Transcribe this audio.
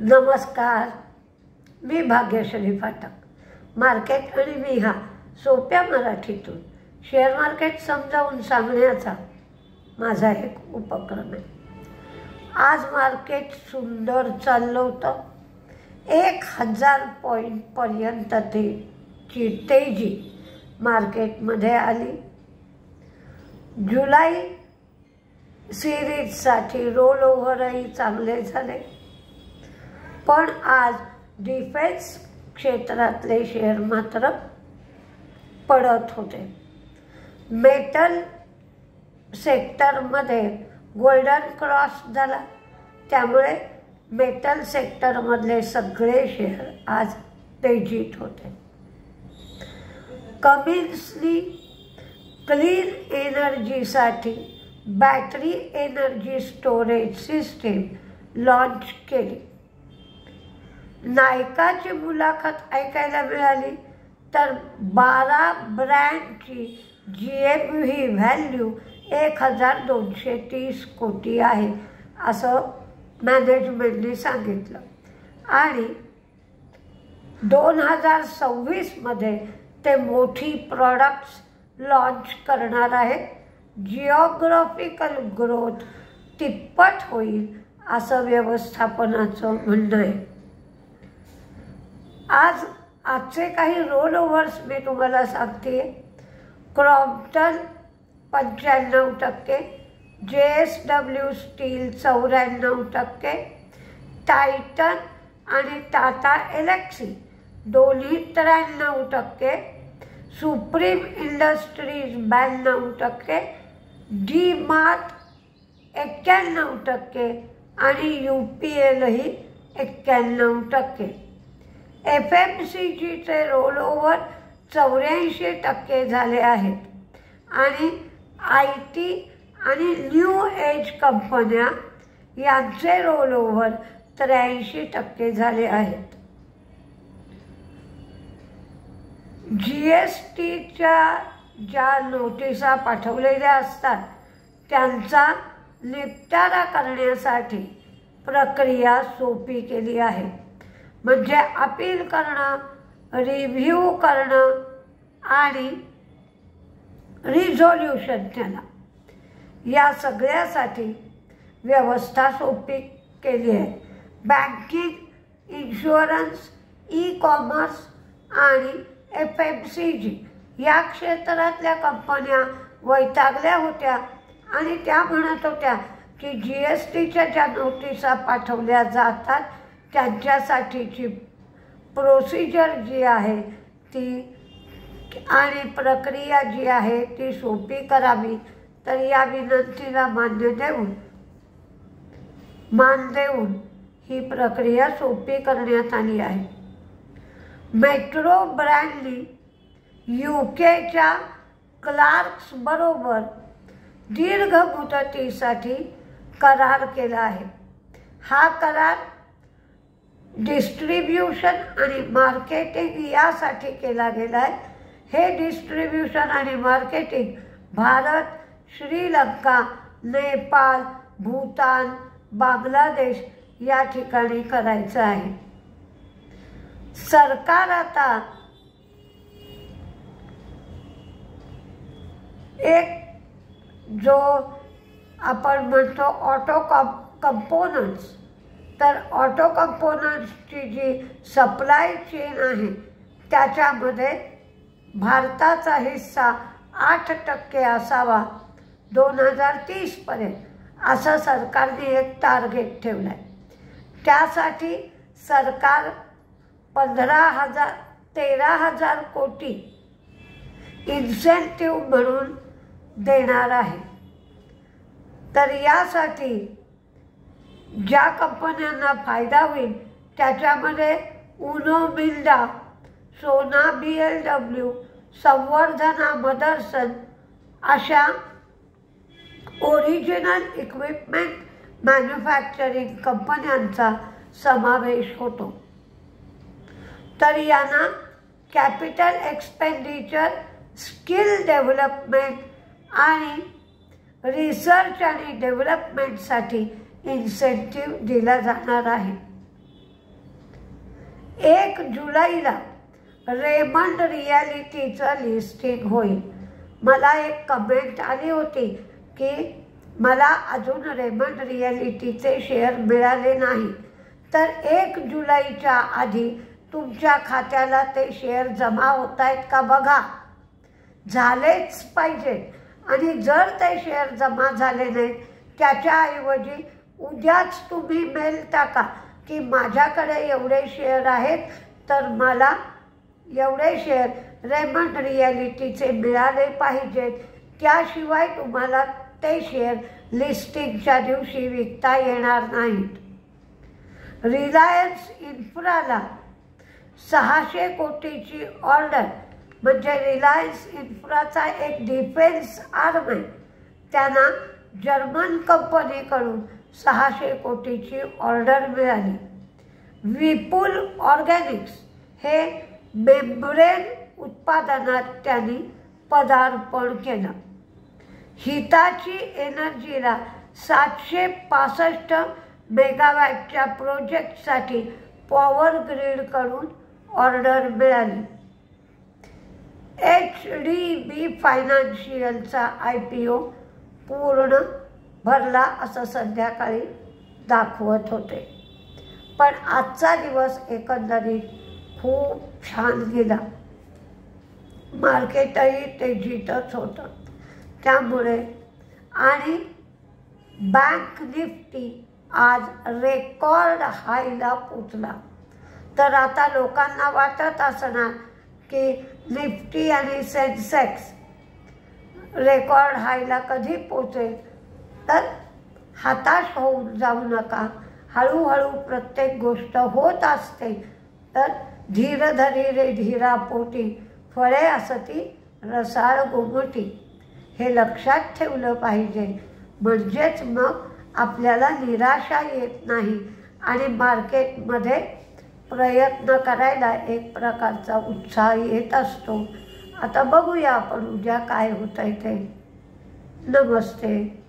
नमस्कार, मी भाग्यश्री फाटक। मार्केट आणि मी हा सोप्या मराठीतून शेअर मार्केट समजावून सांगण्याचा माझा एक उपक्रम आहे। आज मार्केट सुंदर चाललं होतं। 1000 पॉईंटपर्यंत तेजी मार्केटमध्ये आली। जुलै सिरीजसाठी रोल ओव्हरही चांगले झाले, पण आज डिफेन्स क्षेत्रातले शेअर मात्र पडत होते। मेटल सेक्टरमध्ये गोल्डन क्रॉस झाला, त्यामुळे मेटल सेक्टरमधले सगळे शेअर आज तेजीत होते। कमिन्सनी क्लीन एनर्जीसाठी battery energy storage system launch केली। नायकाची मुलाखत ऐकायला मिळाली, तर 12 ब्रँडची GMV व्हॅल्यू 1230 कोटी आहे असं मॅनेजमेंटने सांगितलं। आणि 2026मध्ये ते मोठी प्रॉडक्ट्स लॉन्च करणार आहेत। जिओग्राफिकल ग्रोथ तिप्पट होईल असं व्यवस्थापनाचं म्हणणं आहे। आजचे काही रोल ओव्हर्स मी तुम्हाला सांगते। क्रॉम्प्टन 95%, JSW स्टील 94%, टायटन आणि टाटा एल्क्सी दोन्ही 93%, सुप्रीम इंडस्ट्रीज 92%, डी-मार्ट 91% आणि UPLही 91%। FMCGचे रोल ओव्हर 84% झाले आहेत आणि IT आणि न्यू एज कंपन्या यांचे रोल ओव्हर 83% झाले आहेत। GSTच्या ज्या नोटिसा पाठवलेल्या असतात त्यांचा निपटारा करण्यासाठी प्रक्रिया सोपी केली आहे। म्हणजे अपील करणं, रिव्ह्यू करणं आणि रिझोल्यूशन देणं, या सगळ्यासाठी व्यवस्था सोपी केली आहे। बँकिंग, इन्शुरन्स, ई-कॉमर्स आणि FMCG या क्षेत्रातल्या कंपन्या वैतागल्या होत्या आणि त्या म्हणत होत्या की GSTच्या ज्या नोटिसा पाठवल्या जातात त्यांच्यासाठीची प्रोसिजर जी आहे ती आणि प्रक्रिया जी आहे ती सोपी करावी। तर या विनंतीला मान देऊन ही प्रक्रिया सोपी करण्यात आली आहे। मेट्रो ब्रँडनी UKच्या क्लार्क्स बरोबर दीर्घ मुदतीसाठी करार केला आहे। हा करार डिस्ट्रीब्यूशन आणि मार्केटिंग यासाठी केला गेला आहे। हे डिस्ट्रीब्यूशन आणि मार्केटिंग भारत, श्रीलंका, नेपाळ, भूतान, बांगलादेश या ठिकाणी करायचं आहे। सरकार आता एक जो आपण म्हणतो ऑटो कंपोनंट्स, तर ऑटो कंपोनंट्सची जी सप्लाय चेन आहे त्याच्यामध्ये भारताचा हिस्सा 8% असावा 2030 पर्यंत असं सरकारने एक टार्गेट ठेवलं आहे। त्यासाठी सरकार 13,000 कोटी इन्सेंटिव्ह म्हणून देणार आहे। तर यासाठी ज्या कंपन्यांना फायदा होईल त्याच्यामध्ये उनो मिंडा, सोना BLW, संवर्धना मदरसन अशा ओरिजिनल इक्विपमेंट मॅन्युफॅक्चरिंग कंपन्यांचा समावेश होतो। तर यांना कॅपिटल एक्सपेंडिचर, स्किल डेव्हलपमेंट आणि रिसर्च आणि डेव्हलपमेंटसाठी इन्सेंटिव्ह दिला जाणार आहे। 1 जुलैला रेमंड रिॲलिटीचं लिस्टिंग होईल. मला एक कमेंट आली होती की मला अजून रेमंड रिॲलिटीचे शेअर मिळाले नाही. तर 1 जुलैच्या आधी तुमच्या खात्याला ते शेअर जमा होत आहेत का बघा. झालेच पाहिजेत आणि जर ते शेअर जमा झाले नाहीत त्याच्याऐवजी उद्याच तुम्ही मेल टाका की माझ्याकडे एवढे शेअर आहेत तर मला एवढे शेअर रेमंड रिॲलिटीचे मिळाले पाहिजेत. त्याशिवाय तुम्हाला ते शेअर लिस्टिंगच्या दिवशी विकता येणार नाहीत. रिलायन्स इन्फ्राला 600 कोटीची ऑर्डर, म्हणजे रिलायन्स इन्फ्राचा एक डिफेन्स आर्म आहे, त्यांना जर्मन कंपनीकडून 600 कोटीची ऑर्डर मिळाली. विपुल ऑर्गॅनिक्स हे मेम्ब्रेन उत्पादनात त्यांनी पदार्पण केलं. हिताची एनर्जीला 765 मेगावॅटच्या प्रोजेक्टसाठी पॉवर ग्रीडकडून ऑर्डर मिळाली. HDB फायनान्शियलचा IPO पूर्ण भरला असं संध्याकाळी दाखवत होते. पण आजचा दिवस एकंदरीत खूप छान गेला. मार्केटही तेजीतच होतं. त्यामुळे आणि बँक निफ्टी आज रेकॉर्ड हायला पोचला. तर आता लोकांना वाटत असणार की निफ्टी आणि सेन्सेक्स रेकॉर्ड हायला कधी पोचेल. तर हताश होऊन जाऊ नका. हळूहळू प्रत्येक गोष्ट होत असते. तर धीर धरी रे धीरा पोटी फळे असती रसाळ गोमटी, हे लक्षात ठेवलं पाहिजे. म्हणजेच मग आपल्याला निराशा येत नाही आणि मार्केटमध्ये प्रयत्न करायला एक प्रकारचा उत्साह येत असतो. आता बघूया आपण उद्या काय होतंय ते. नमस्ते.